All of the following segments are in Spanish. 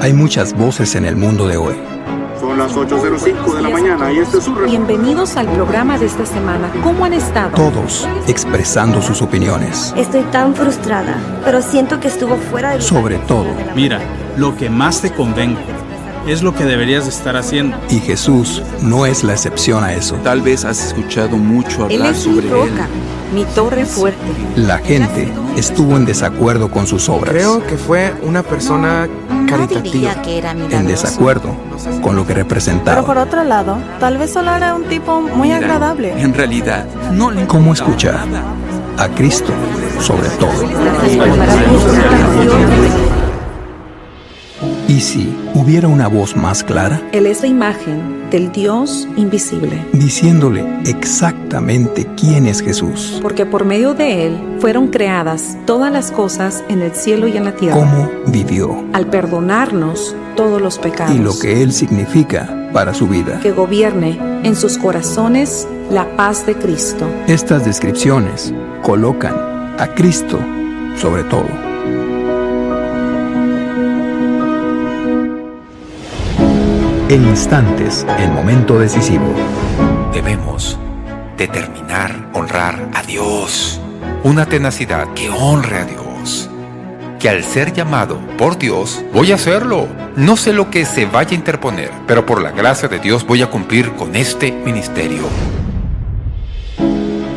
Hay muchas voces en el mundo de hoy. Son las 8:05 de la mañana y este es su reporte. Bienvenidos al programa de esta semana. ¿Cómo han estado? Todos expresando sus opiniones. Estoy tan frustrada, pero siento que estuvo fuera de lugar. Sobre todo. Mira, lo que más te convenga es lo que deberías estar haciendo. Y Jesús no es la excepción a eso. Tal vez has escuchado mucho Él hablar es mi sobre roca, mi torre fuerte. La gente estuvo en desacuerdo con sus obras. Creo que fue una persona caritativa. diría que era milagroso. En desacuerdo con lo que representaba. Pero por otro lado, tal vez solo era un tipo muy agradable. En realidad, no le ¿Cómo importaba escuchar nada. a Cristo sobre todo? ¿Y si hubiera una voz más clara? Él es la imagen del Dios invisible. Diciéndole exactamente quién es Jesús. Porque por medio de Él fueron creadas todas las cosas en el cielo y en la tierra. Cómo vivió. Al perdonarnos todos los pecados. Y lo que Él significa para su vida. Que gobierne en sus corazones la paz de Cristo. Estas descripciones colocan a Cristo sobre todo. En instantes, el momento decisivo. Debemos determinar honrar a Dios. Una tenacidad que honre a Dios. Que al ser llamado por Dios, voy a hacerlo. No sé lo que se vaya a interponer, pero por la gracia de Dios voy a cumplir con este ministerio.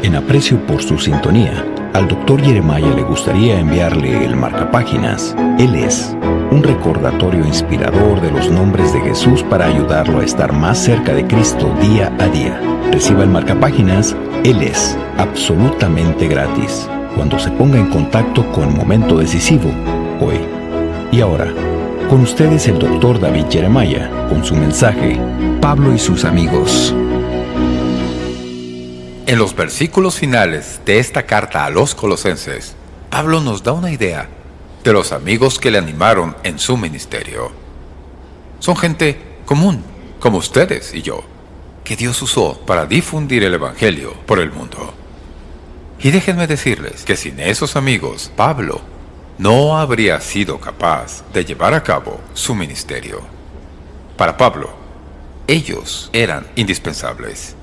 En aprecio por su sintonía, al Dr. Jeremiah le gustaría enviarle el marcapáginas. Él es un recordatorio inspirador de los nombres de Jesús para ayudarlo a estar más cerca de Cristo día a día. Reciba el marcapáginas. Él es absolutamente gratis cuando se ponga en contacto con Momento Decisivo hoy. Y ahora, con ustedes el Dr. David Jeremiah con su mensaje Pablo y sus amigos. En los versículos finales de esta carta a los Colosenses, Pablo nos da una idea de los amigos que le animaron en su ministerio. Son gente común, como ustedes y yo, que Dios usó para difundir el Evangelio por el mundo. Y déjenme decirles que sin esos amigos, Pablo no habría sido capaz de llevar a cabo su ministerio. Para Pablo, ellos eran indispensables.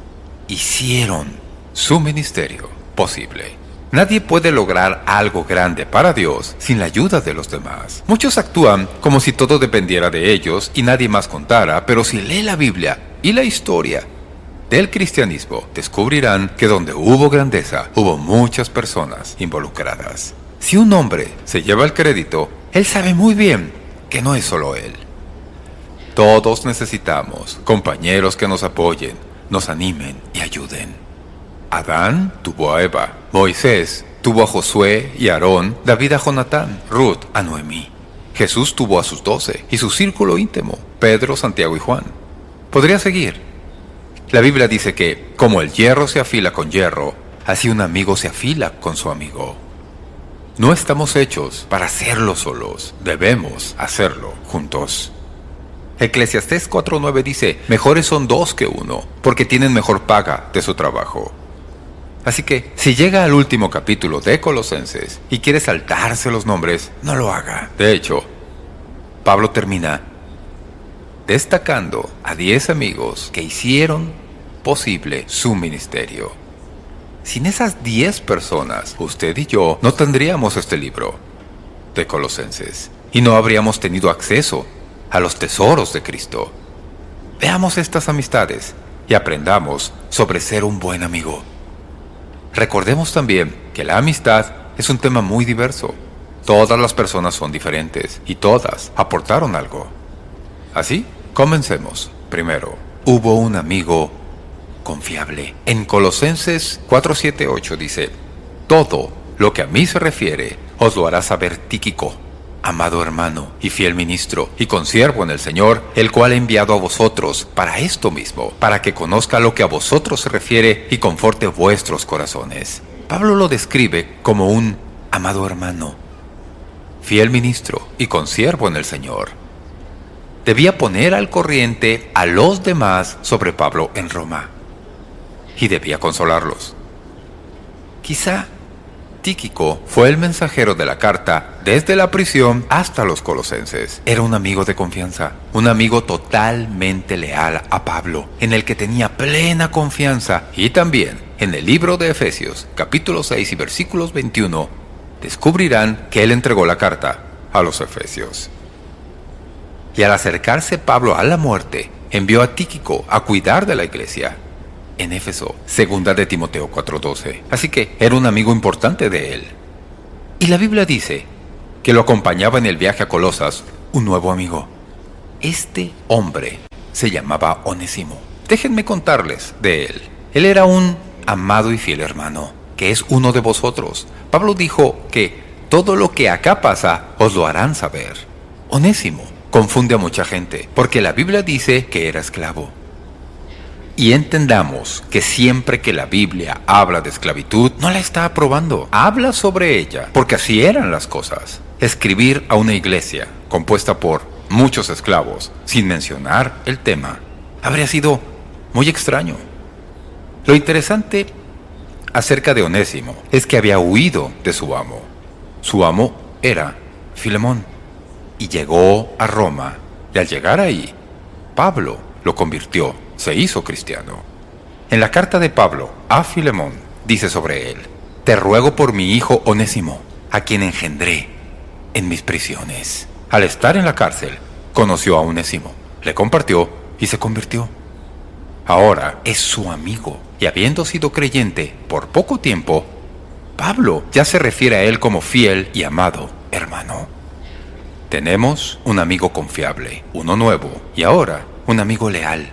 Hicieron su ministerio posible. Nadie puede lograr algo grande para Dios sin la ayuda de los demás. Muchos actúan como si todo dependiera de ellos y nadie más contara, pero si lee la Biblia y la historia del cristianismo, descubrirán que donde hubo grandeza, hubo muchas personas involucradas. Si un hombre se lleva el crédito, él sabe muy bien que no es solo él. Todos necesitamos compañeros que nos apoyen, nos animen y ayuden. Adán tuvo a Eva, Moisés tuvo a Josué y Aarón, David a Jonatán, Ruth a Noemí. Jesús tuvo a sus 12 y su círculo íntimo, Pedro, Santiago y Juan. Podría seguir. La Biblia dice que, como el hierro se afila con hierro, así un amigo se afila con su amigo. No estamos hechos para hacerlo solos, debemos hacerlo juntos. Eclesiastés 4:9 dice, mejores son dos que uno, porque tienen mejor paga de su trabajo. Así que, si llega al último capítulo de Colosenses y quiere saltarse los nombres, no lo haga. De hecho, Pablo termina destacando a 10 amigos que hicieron posible su ministerio. Sin esas 10 personas, usted y yo no tendríamos este libro de Colosenses y no habríamos tenido acceso a los tesoros de Cristo. Veamos estas amistades y aprendamos sobre ser un buen amigo. Recordemos también que la amistad es un tema muy diverso. Todas las personas son diferentes y todas aportaron algo. Así, comencemos. Primero, hubo un amigo confiable. En Colosenses 4:7-8 dice, todo lo que a mí se refiere os lo hará saber Tíquico, amado hermano y fiel ministro y consiervo en el Señor, el cual he enviado a vosotros para esto mismo, para que conozca lo que a vosotros se refiere y conforte vuestros corazones. Pablo lo describe como un amado hermano, fiel ministro y consiervo en el Señor. Debía poner al corriente a los demás sobre Pablo en Roma y debía consolarlos. Quizá Tíquico fue el mensajero de la carta desde la prisión hasta los colosenses. Era un amigo de confianza, un amigo totalmente leal a Pablo, en el que tenía plena confianza. Y también en el libro de Efesios, capítulo 6 y versículos 21, descubrirán que él entregó la carta a los efesios. Y al acercarse Pablo a la muerte, envió a Tíquico a cuidar de la iglesia en Éfeso, segunda de Timoteo 4:12. Así que era un amigo importante de él. Y la Biblia dice que lo acompañaba en el viaje a Colosas un nuevo amigo. Este hombre se llamaba Onésimo. Déjenme contarles de él. Él era un amado y fiel hermano, que es uno de vosotros. Pablo dijo que todo lo que acá pasa os lo harán saber. Onésimo confunde a mucha gente, porque la Biblia dice que era esclavo. Y entendamos que siempre que la Biblia habla de esclavitud, no la está aprobando. Habla sobre ella, porque así eran las cosas. Escribir a una iglesia compuesta por muchos esclavos, sin mencionar el tema, habría sido muy extraño. Lo interesante acerca de Onésimo es que había huido de su amo. Su amo era Filemón, y llegó a Roma, y al llegar ahí, Pablo lo convirtió, se hizo cristiano. En la carta de Pablo a Filemón dice sobre él: te ruego por mi hijo Onésimo, a quien engendré en mis prisiones. Al estar en la cárcel, conoció a Onésimo, le compartió y se convirtió. Ahora es su amigo, y habiendo sido creyente por poco tiempo, Pablo ya se refiere a él como fiel y amado hermano. Tenemos un amigo confiable, uno nuevo, y ahora un amigo leal.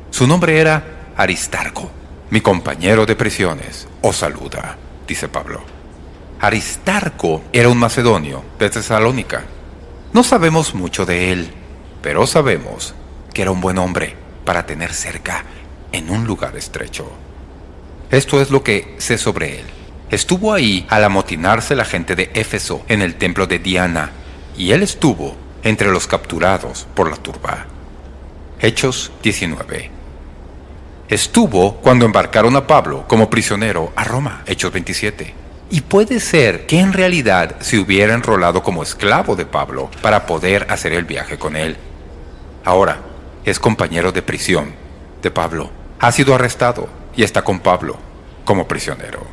Su nombre era Aristarco. Mi compañero de prisiones os saluda, dice Pablo. Aristarco era un macedonio de Tesalónica. No sabemos mucho de él, pero sabemos que era un buen hombre para tener cerca en un lugar estrecho. Esto es lo que sé sobre él. Estuvo ahí al amotinarse la gente de Éfeso en el templo de Diana, y él estuvo entre los capturados por la turba. Hechos 19. Estuvo cuando embarcaron a Pablo como prisionero a Roma. Hechos 27. Y puede ser que en realidad se hubiera enrolado como esclavo de Pablo para poder hacer el viaje con él. Ahora es compañero de prisión de Pablo. Ha sido arrestado y está con Pablo como prisionero.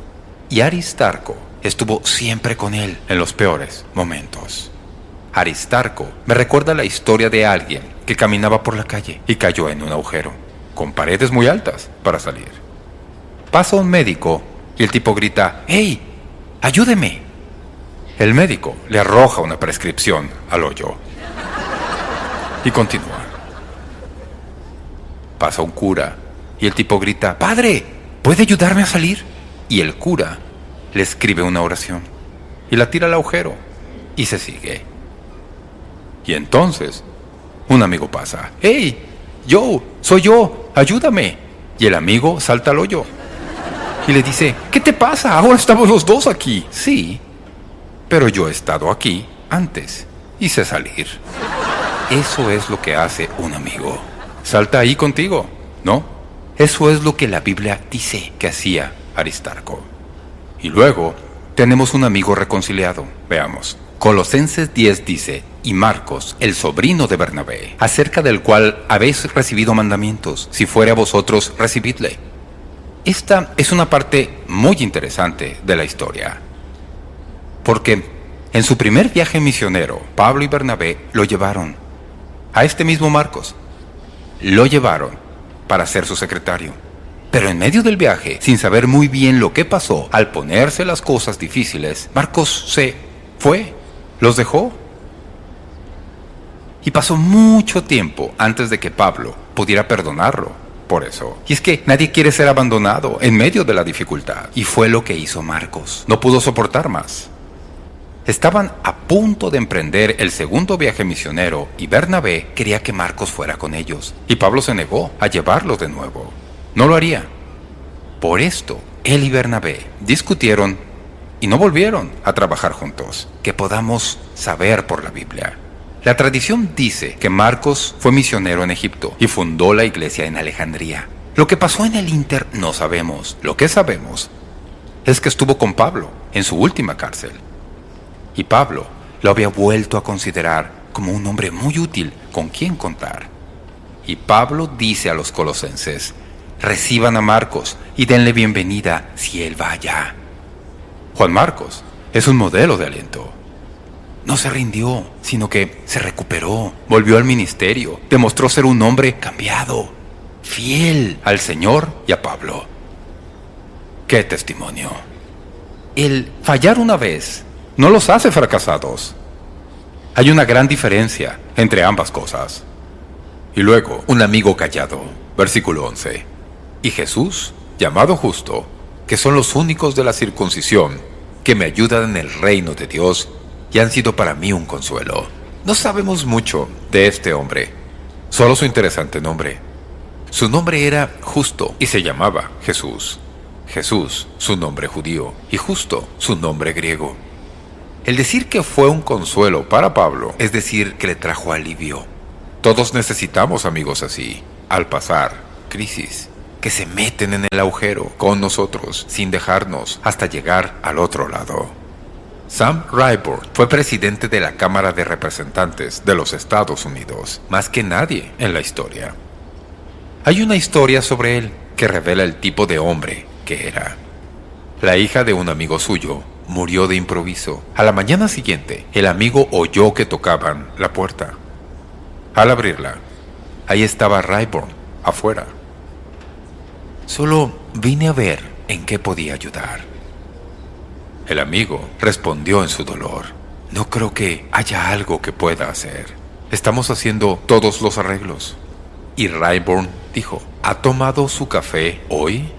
Y Aristarco estuvo siempre con él en los peores momentos. Aristarco me recuerda la historia de alguien que caminaba por la calle y cayó en un agujero, con paredes muy altas para salir. Pasa un médico y el tipo grita: ¡Hey! ¡Ayúdeme! El médico le arroja una prescripción al hoyo y continúa. Pasa un cura y el tipo grita: ¡Padre! ¿Puede ayudarme a salir? Y el cura le escribe una oración y la tira al agujero y se sigue. Y entonces un amigo pasa: ¡Hey! ¡Soy yo! ¡Ayúdame! Y el amigo salta al hoyo y le dice: ¿qué te pasa? Ahora estamos los dos aquí. Sí, pero yo he estado aquí antes y sé salir. Eso es lo que hace un amigo. Salta ahí contigo, ¿no? Eso es lo que la Biblia dice que hacía Aristarco. Y luego tenemos un amigo reconciliado. Veamos. Colosenses 10 dice: y Marcos, el sobrino de Bernabé, acerca del cual habéis recibido mandamientos, si fuere a vosotros, recibidle. Esta es una parte muy interesante de la historia, porque en su primer viaje misionero, Pablo y Bernabé lo llevaron a este mismo Marcos. Lo llevaron para ser su secretario. Pero en medio del viaje, sin saber muy bien lo que pasó, al ponerse las cosas difíciles, Marcos se fue, los dejó. Y pasó mucho tiempo antes de que Pablo pudiera perdonarlo por eso. Y es que nadie quiere ser abandonado en medio de la dificultad. Y fue lo que hizo Marcos. No pudo soportar más. Estaban a punto de emprender el segundo viaje misionero y Bernabé quería que Marcos fuera con ellos. Y Pablo se negó a llevarlo de nuevo. No lo haría. Por esto, él y Bernabé discutieron y no volvieron a trabajar juntos. Que podamos saber por la Biblia. La tradición dice que Marcos fue misionero en Egipto y fundó la iglesia en Alejandría. Lo que pasó en el ínter no sabemos. Lo que sabemos es que estuvo con Pablo en su última cárcel. Y Pablo lo había vuelto a considerar como un hombre muy útil con quien contar. Y Pablo dice a los colosenses: reciban a Marcos y denle bienvenida si él va allá. Juan Marcos es un modelo de aliento. No se rindió, sino que se recuperó, volvió al ministerio, demostró ser un hombre cambiado, fiel al Señor y a Pablo. ¡Qué testimonio! El fallar una vez no los hace fracasados. Hay una gran diferencia entre ambas cosas. Y luego, un amigo callado, versículo 11. Y Jesús, llamado justo, que son los únicos de la circuncisión que me ayudan en el reino de Dios y han sido para mí un consuelo. No sabemos mucho de este hombre, solo su interesante nombre. Su nombre era Justo y se llamaba Jesús. Jesús, su nombre judío, y Justo, su nombre griego. El decir que fue un consuelo para Pablo es decir que le trajo alivio. Todos necesitamos amigos así, al pasar crisis, que se meten en el agujero con nosotros sin dejarnos hasta llegar al otro lado. Sam Rayburn fue presidente de la Cámara de Representantes de los Estados Unidos, más que nadie en la historia. Hay una historia sobre él que revela el tipo de hombre que era. La hija de un amigo suyo murió de improviso. A la mañana siguiente, el amigo oyó que tocaban la puerta. Al abrirla, ahí estaba Rayburn, afuera. Solo vine a ver en qué podía ayudar. El amigo respondió en su dolor: no creo que haya algo que pueda hacer. Estamos haciendo todos los arreglos. Y Rayburn dijo: ¿ha tomado su café hoy?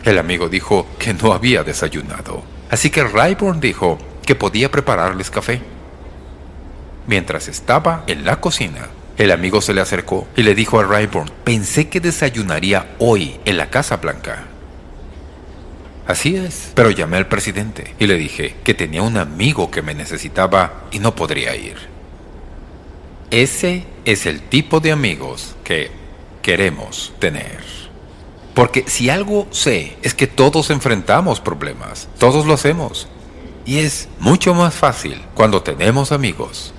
El amigo dijo que no había desayunado. Así que Rayburn dijo que podía prepararles café. Mientras estaba en la cocina, el amigo se le acercó y le dijo a Rayburn: pensé que desayunaría hoy en la Casa Blanca. Así es, pero llamé al presidente y le dije que tenía un amigo que me necesitaba y no podría ir. Ese es el tipo de amigos que queremos tener. Porque si algo sé es que todos enfrentamos problemas, todos lo hacemos. Y es mucho más fácil cuando tenemos amigos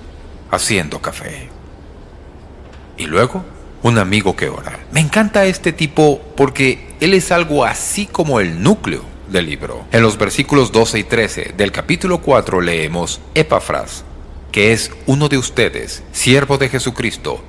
haciendo café. Y luego, un amigo que ora. Me encanta este tipo porque él es algo así como el núcleo del libro. En los versículos 12 y 13 del capítulo 4 leemos: Epafras, que es uno de ustedes, siervo de Jesucristo,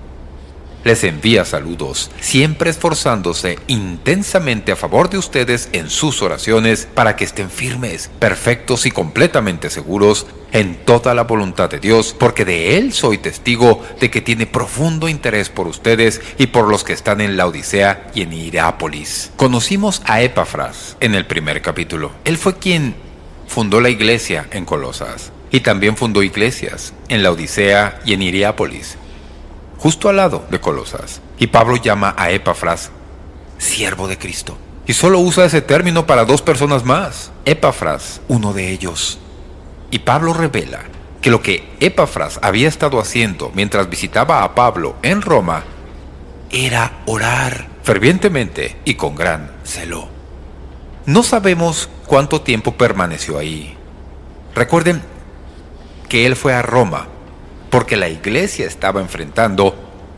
les envía saludos, siempre esforzándose intensamente a favor de ustedes en sus oraciones para que estén firmes, perfectos y completamente seguros en toda la voluntad de Dios, porque de Él soy testigo de que tiene profundo interés por ustedes y por los que están en Laodicea y en Hierápolis. Conocimos a Epafras en el primer capítulo. Él fue quien fundó la iglesia en Colosas y también fundó iglesias en Laodicea y en Hierápolis, justo al lado de Colosas. Y Pablo llama a Epafras siervo de Cristo. Y solo usa ese término para dos personas más. Epafras, uno de ellos. Y Pablo revela que lo que Epafras había estado haciendo mientras visitaba a Pablo en Roma era orar fervientemente y con gran celo. No sabemos cuánto tiempo permaneció ahí. Recuerden que él fue a Roma porque la iglesia estaba enfrentando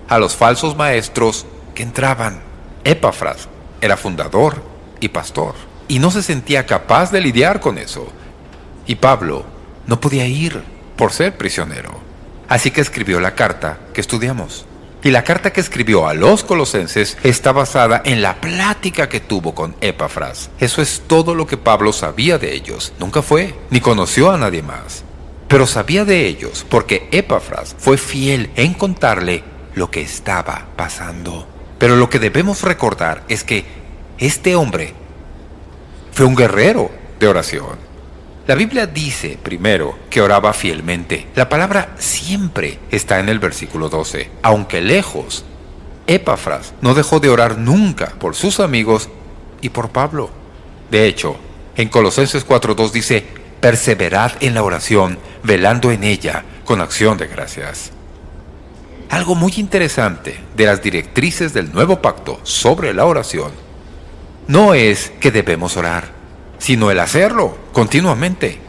a los falsos maestros que entraban. Epafras era fundador y pastor, y no se sentía capaz de lidiar con eso. Y Pablo no podía ir por ser prisionero. Así que escribió la carta que estudiamos. Y la carta que escribió a los colosenses está basada en la plática que tuvo con Epafras. Eso es todo lo que Pablo sabía de ellos. Nunca fue, ni conoció a nadie más. Pero sabía de ellos porque Epafras fue fiel en contarle lo que estaba pasando. Pero lo que debemos recordar es que este hombre fue un guerrero de oración. La Biblia dice primero que oraba fielmente. La palabra siempre está en el versículo 12. Aunque lejos, Epafras no dejó de orar nunca por sus amigos y por Pablo. De hecho, en Colosenses 4:2 dice: perseverad en la oración, velando en ella con acción de gracias. Algo muy interesante de las directrices del nuevo pacto sobre la oración no es que debemos orar, sino el hacerlo continuamente.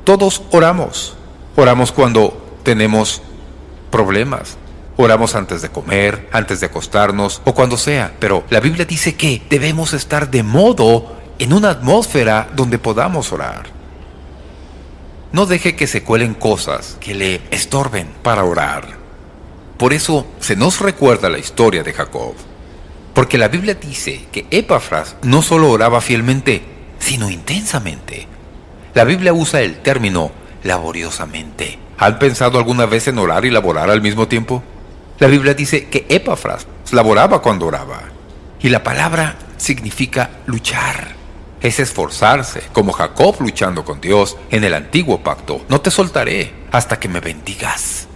Todos oramos, Oramos cuando tenemos problemas. Oramos antes de comer, antes de acostarnos o cuando sea. Pero la Biblia dice que debemos estar de modo en una atmósfera donde podamos orar. No deje que se cuelen cosas que le estorben para orar. Por eso se nos recuerda la historia de Jacob. Porque la Biblia dice que Epafras no solo oraba fielmente, sino intensamente. La Biblia usa el término laboriosamente. ¿Han pensado alguna vez en orar y laborar al mismo tiempo? La Biblia dice que Epafras laboraba cuando oraba. Y la palabra significa luchar. Es esforzarse, como Jacob luchando con Dios en el antiguo pacto. No te soltaré hasta que me bendigas.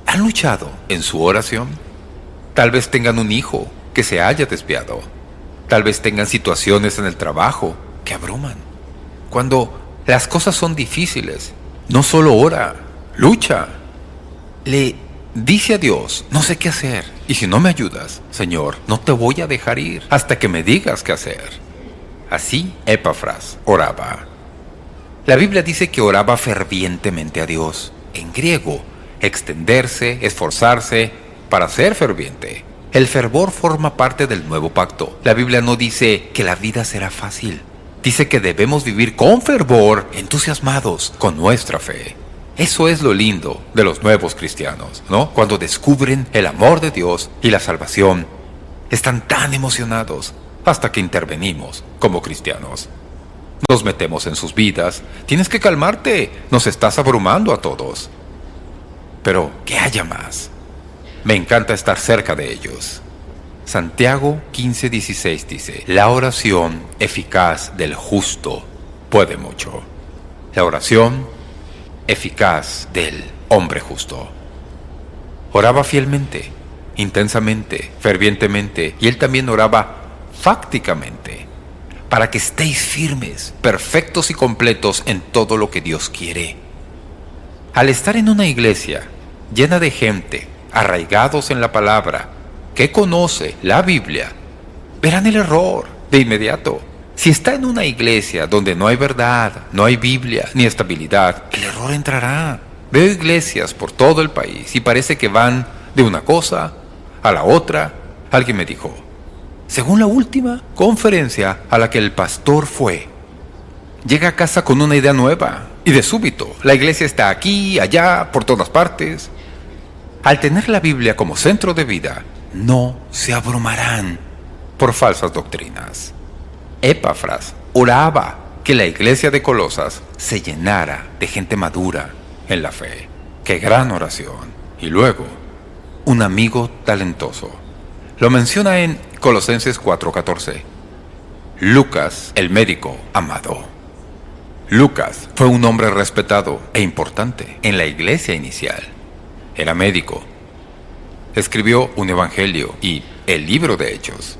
¿Han luchado en su oración? Tal vez tengan un hijo que se haya desviado. Tal vez tengan situaciones en el trabajo que abruman. Cuando las cosas son difíciles, no solo ora, lucha. Le dice a Dios, no sé qué hacer. Y si no me ayudas, Señor, no te voy a dejar ir hasta que me digas qué hacer. Así Epafras oraba. La Biblia dice que oraba fervientemente a Dios. En griego, extenderse, esforzarse para ser ferviente. El fervor forma parte del nuevo pacto. La Biblia no dice que la vida será fácil. Dice que debemos vivir con fervor, entusiasmados con nuestra fe. Eso es lo lindo de los nuevos cristianos, ¿no? Cuando descubren el amor de Dios y la salvación, están tan emocionados hasta que intervenimos como cristianos. Nos metemos en sus vidas. Tienes que calmarte, nos estás abrumando a todos. Pero que haya más. Me encanta estar cerca de ellos. Santiago 15:16 dice, la oración eficaz del justo puede mucho. La oración eficaz del hombre justo. Oraba fielmente, intensamente, fervientemente, y él también oraba fácticamente, para que estéis firmes, perfectos y completos en todo lo que Dios quiere. Al estar en una iglesia llena de gente, arraigados en la palabra, que conoce la Biblia, verán el error de inmediato. Si está en una iglesia donde no hay verdad, no hay Biblia, ni estabilidad, el error entrará. Veo iglesias por todo el país y parece que van de una cosa a la otra. Alguien me dijo, según la última conferencia a la que el pastor fue, llega a casa con una idea nueva y de súbito la iglesia está aquí, allá, por todas partes. Al tener la Biblia como centro de vida, no se abrumarán por falsas doctrinas. Epafras oraba que la iglesia de Colosas se llenara de gente madura en la fe. ¡Qué gran oración! Y luego, un amigo talentoso. Lo menciona en Colosenses 4:14. Lucas, el médico amado. Lucas fue un hombre respetado e importante en la iglesia inicial. Era médico. Escribió un evangelio y el libro de Hechos.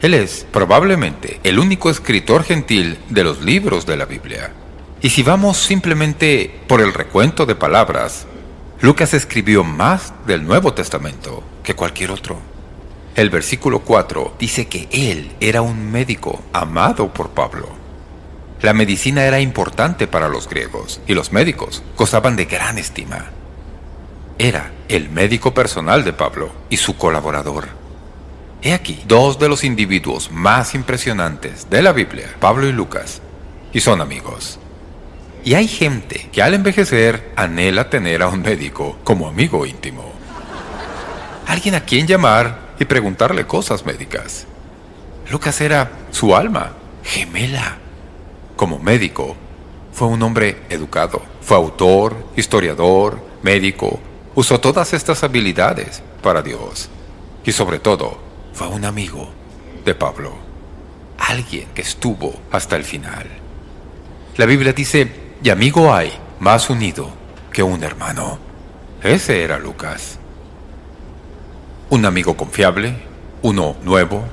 Él es probablemente el único escritor gentil de los libros de la Biblia. Y si vamos simplemente por el recuento de palabras, Lucas escribió más del Nuevo Testamento que cualquier otro. El versículo 4 dice que él era un médico amado por Pablo. La medicina era importante para los griegos y los médicos gozaban de gran estima. Era el médico personal de Pablo y su colaborador. He aquí dos de los individuos más impresionantes de la Biblia, Pablo y Lucas, y son amigos. Y hay gente que al envejecer anhela tener a un médico como amigo íntimo. Alguien a quien llamar y preguntarle cosas médicas. Lucas era su alma gemela. Como médico, fue un hombre educado. Fue autor, historiador, médico. Usó todas estas habilidades para Dios. Y sobre todo, fue un amigo de Pablo. Alguien que estuvo hasta el final. La Biblia dice, y amigo hay más unido que un hermano. Ese era Lucas. Un amigo confiable, uno nuevo,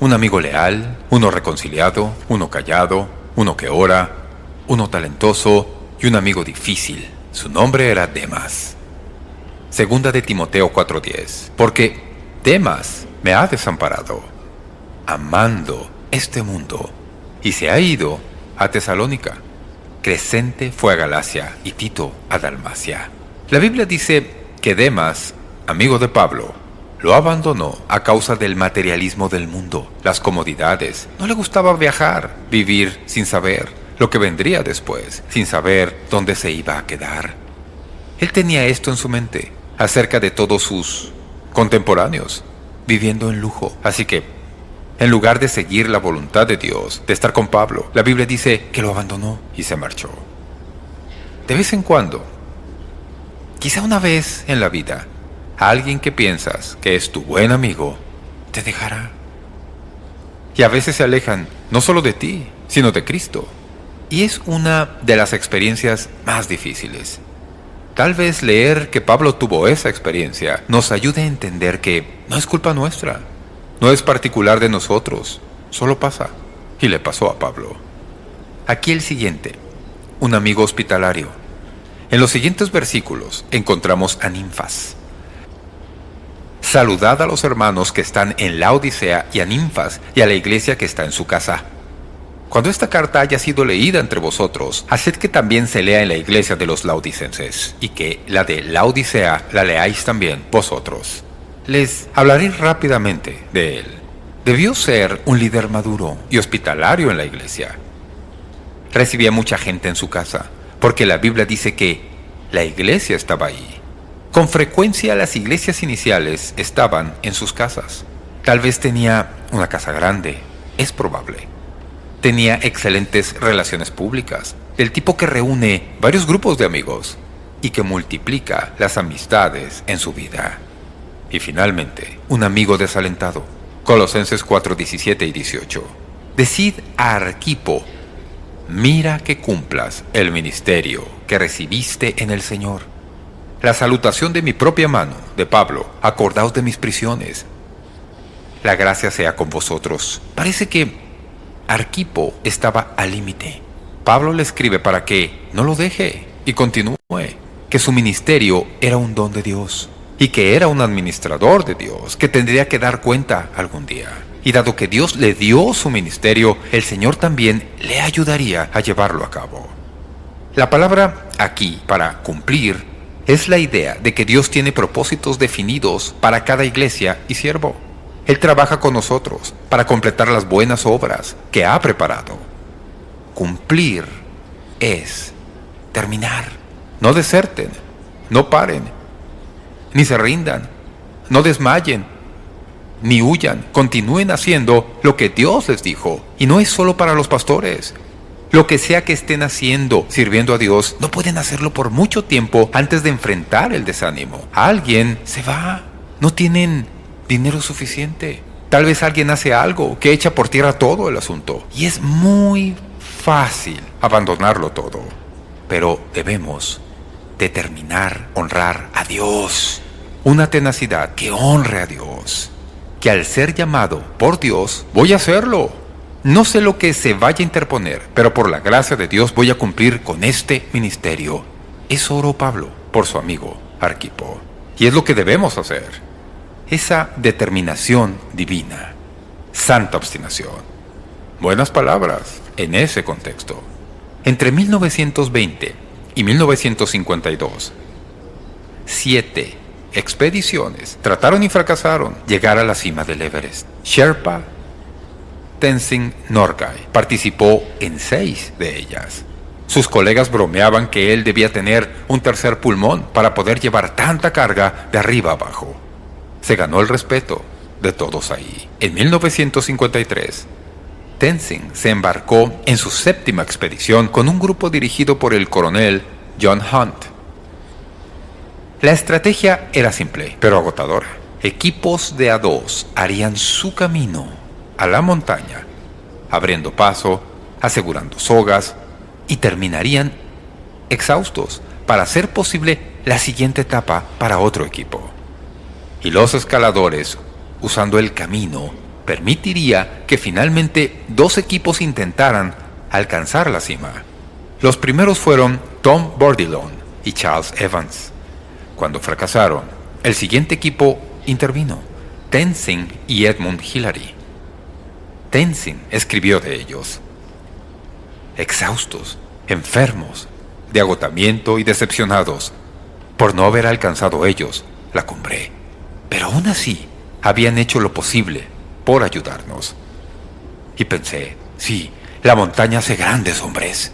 un amigo leal, uno reconciliado, uno callado, uno que ora, uno talentoso y un amigo difícil. Su nombre era Demas. Segunda de Timoteo 4:10. Porque Demas me ha desamparado, amando este mundo, y se ha ido a Tesalónica. Crescente fue a Galacia y Tito a Dalmacia. La Biblia dice que Demas, amigo de Pablo, lo abandonó a causa del materialismo del mundo, las comodidades. No le gustaba viajar, vivir sin saber lo que vendría después, sin saber dónde se iba a quedar. Él tenía esto en su mente acerca de todos sus contemporáneos, viviendo en lujo. Así que, en lugar de seguir la voluntad de Dios, de estar con Pablo, la Biblia dice que lo abandonó y se marchó. De vez en cuando, quizá una vez en la vida, alguien que piensas que es tu buen amigo, te dejará. Y a veces se alejan no solo de ti, sino de Cristo. Y es una de las experiencias más difíciles. Tal vez leer que Pablo tuvo esa experiencia nos ayude a entender que no es culpa nuestra, no es particular de nosotros, solo pasa. Y le pasó a Pablo. Aquí el siguiente, un amigo hospitalario. En los siguientes versículos encontramos a Ninfas. Saludad a los hermanos que están en Laodicea y a Ninfas y a la iglesia que está en su casa. Cuando esta carta haya sido leída entre vosotros, haced que también se lea en la iglesia de los laodicenses, y que la de Laodicea la leáis también vosotros. Les hablaré rápidamente de él. Debió ser un líder maduro y hospitalario en la iglesia. Recibía mucha gente en su casa, porque la Biblia dice que la iglesia estaba ahí. Con frecuencia las iglesias iniciales estaban en sus casas. Tal vez tenía una casa grande, es probable. Tenía excelentes relaciones públicas, del tipo que reúne varios grupos de amigos y que multiplica las amistades en su vida. Y finalmente, un amigo desalentado. Colosenses 4:17 y 18. Decid a Arquipo, mira que cumplas el ministerio que recibiste en el Señor. La salutación de mi propia mano, de Pablo, acordaos de mis prisiones. La gracia sea con vosotros. Parece que Arquipo estaba al límite. Pablo le escribe para que no lo deje y continúe, que su ministerio era un don de Dios y que era un administrador de Dios que tendría que dar cuenta algún día. Y dado que Dios le dio su ministerio, el Señor también le ayudaría a llevarlo a cabo. La palabra aquí, para cumplir, es la idea de que Dios tiene propósitos definidos para cada iglesia y siervo. Él trabaja con nosotros para completar las buenas obras que ha preparado. Cumplir es terminar. No deserten, no paren, ni se rindan, no desmayen, ni huyan. Continúen haciendo lo que Dios les dijo. Y no es solo para los pastores. Lo que sea que estén haciendo, sirviendo a Dios, no pueden hacerlo por mucho tiempo antes de enfrentar el desánimo. Alguien se va, no tienen dinero suficiente. Tal vez alguien hace algo que echa por tierra todo el asunto. Y es muy fácil abandonarlo todo. Pero debemos determinar honrar a Dios. Una tenacidad que honre a Dios. Que al ser llamado por Dios, voy a hacerlo. No sé lo que se vaya a interponer, pero por la gracia de Dios voy a cumplir con este ministerio. Eso oró Pablo por su amigo Arquipo. Y es lo que debemos hacer. Esa determinación divina, santa obstinación. Buenas palabras en ese contexto. Entre 1920 y 1952, 7 expediciones trataron y fracasaron llegar a la cima del Everest. Sherpa Tenzing Norgay participó en 6 de ellas. Sus colegas bromeaban que él debía tener un tercer pulmón para poder llevar tanta carga de arriba abajo. Se ganó el respeto de todos ahí. En 1953, Tenzing se embarcó en su 7ª expedición con un grupo dirigido por el coronel John Hunt. La estrategia era simple, pero agotadora. Equipos de A2 harían su camino a la montaña, abriendo paso, asegurando sogas, y terminarían exhaustos para hacer posible la siguiente etapa para otro equipo. Y los escaladores, usando el camino, permitiría que finalmente 2 equipos intentaran alcanzar la cima. Los primeros fueron Tom Bourdillon y Charles Evans. Cuando fracasaron, el siguiente equipo intervino, Tenzing y Edmund Hillary. Tenzing escribió de ellos: exhaustos, enfermos, de agotamiento y decepcionados por no haber alcanzado ellos la cumbre. Pero aún así, habían hecho lo posible por ayudarnos. Y pensé, sí, la montaña hace grandes hombres.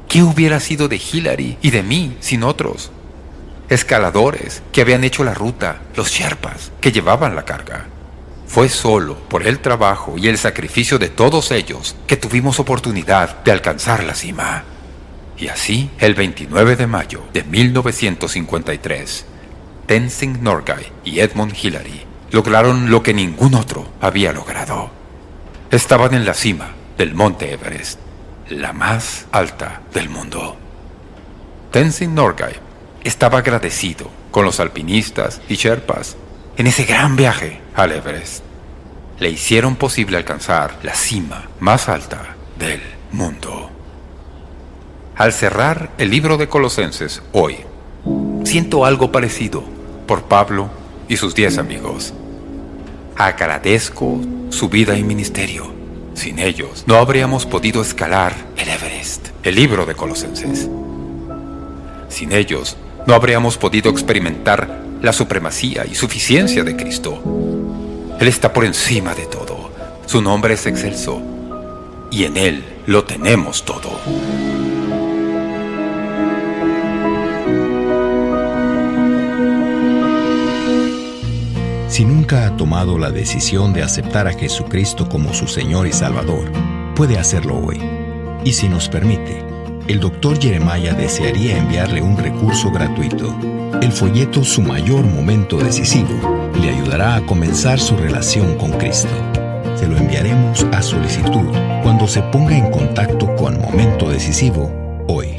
¿Qué hubiera sido de Hillary y de mí sin otros? Escaladores que habían hecho la ruta, los sherpas que llevaban la carga. Fue solo por el trabajo y el sacrificio de todos ellos que tuvimos oportunidad de alcanzar la cima. Y así, el 29 de mayo de 1953, Tenzing Norgay y Edmund Hillary lograron lo que ningún otro había logrado. Estaban en la cima del Monte Everest, la más alta del mundo. Tenzing Norgay estaba agradecido con los alpinistas y sherpas en ese gran viaje al Everest. Le hicieron posible alcanzar la cima más alta del mundo. Al cerrar el libro de Colosenses hoy, siento algo parecido por Pablo y sus 10 amigos. Agradezco su vida y ministerio. Sin ellos no habríamos podido escalar el Everest, el libro de Colosenses. Sin ellos no habríamos podido experimentar la supremacía y suficiencia de Cristo. Él está por encima de todo. Su nombre es excelso y en Él lo tenemos todo. Si nunca ha tomado la decisión de aceptar a Jesucristo como su Señor y Salvador, puede hacerlo hoy. Y si nos permite, el Dr. Jeremiah desearía enviarle un recurso gratuito. El folleto Su Mayor Momento Decisivo le ayudará a comenzar su relación con Cristo. Se lo enviaremos a solicitud cuando se ponga en contacto con Momento Decisivo hoy.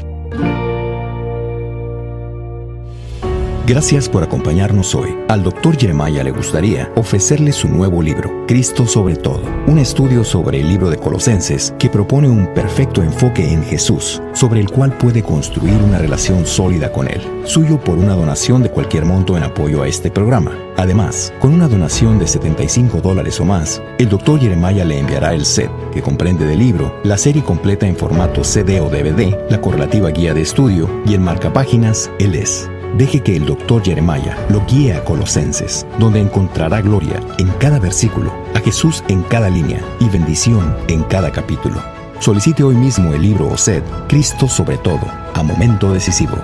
Gracias por acompañarnos hoy. Al Dr. Jeremiah le gustaría ofrecerle su nuevo libro, Cristo sobre todo, un estudio sobre el libro de Colosenses que propone un perfecto enfoque en Jesús, sobre el cual puede construir una relación sólida con Él. Suyo por una donación de cualquier monto en apoyo a este programa. Además, con una donación de $75 o más, el Dr. Jeremiah le enviará el set, que comprende del libro, la serie completa en formato CD o DVD, la correlativa guía de estudio y el marcapáginas Él es. Deje que el Dr. Jeremiah lo guíe a Colosenses, donde encontrará gloria en cada versículo, a Jesús en cada línea y bendición en cada capítulo. Solicite hoy mismo el libro o set, Cristo sobre todo, a Momento Decisivo.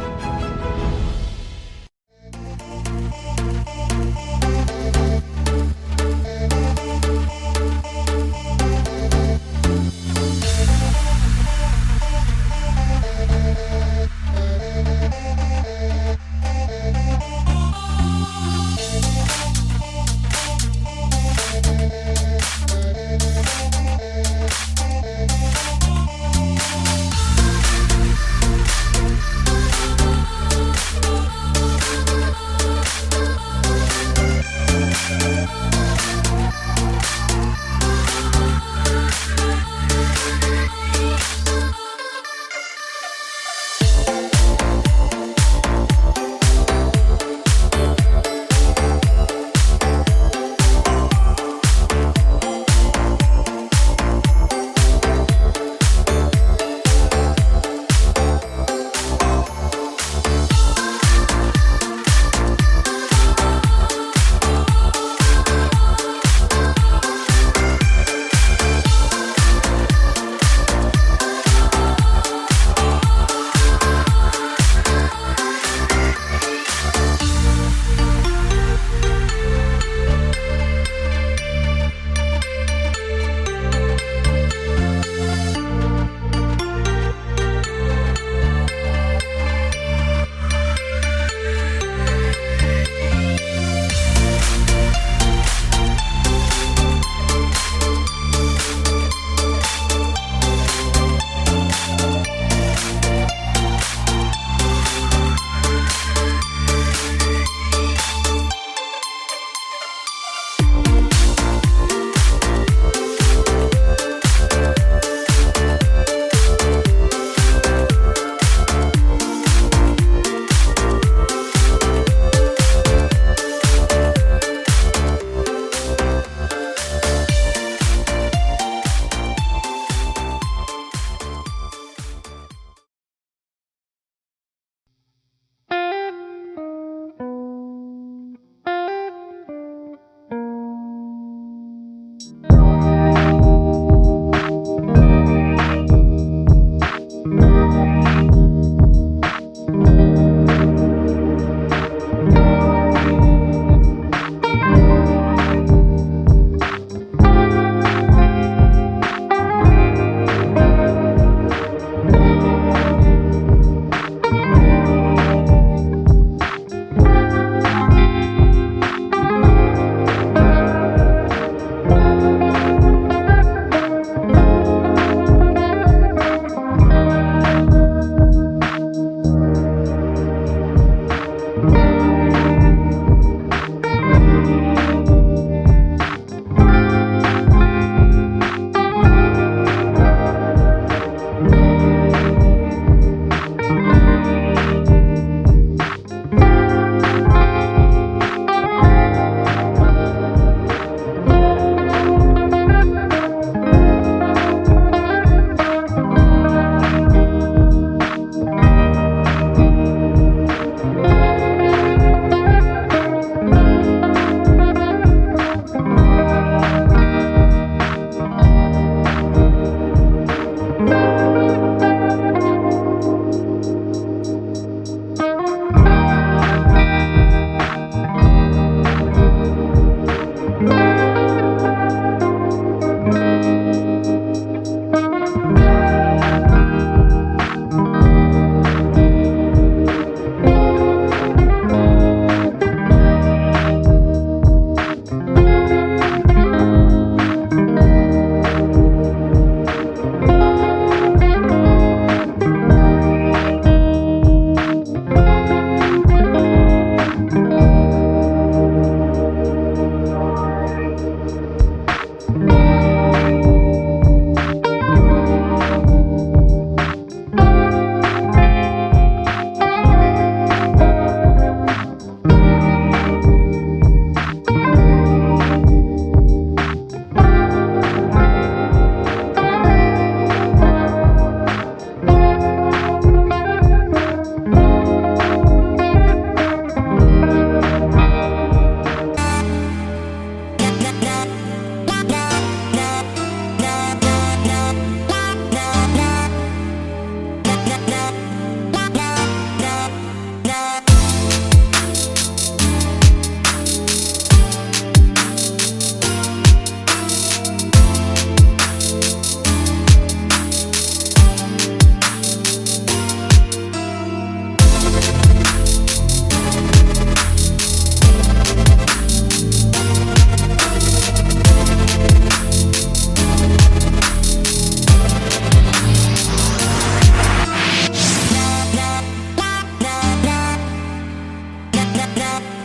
na, na.